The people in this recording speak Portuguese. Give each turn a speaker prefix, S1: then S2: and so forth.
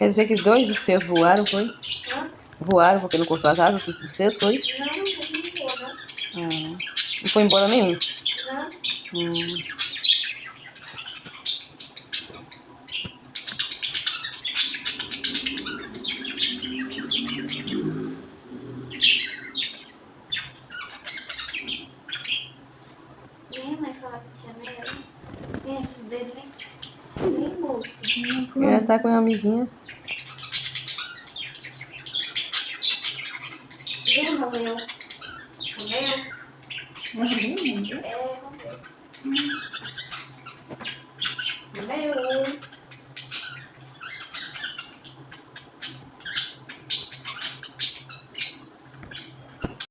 S1: Quer dizer que dois dos seus voaram, foi?
S2: Hã?
S1: Voaram porque não cortou as asas dos seus, foi?
S2: Não, não vou, não.
S1: Não foi embora nenhum?
S2: Não.
S1: Hum.
S2: Vem, mãe, falar com a tia Nela. Vem aqui, dedo, vem. Vem, moça.
S1: Ela tá com uma amiguinha.
S2: Vem, Romeu. Romeu?
S3: É,
S2: É, Romeu.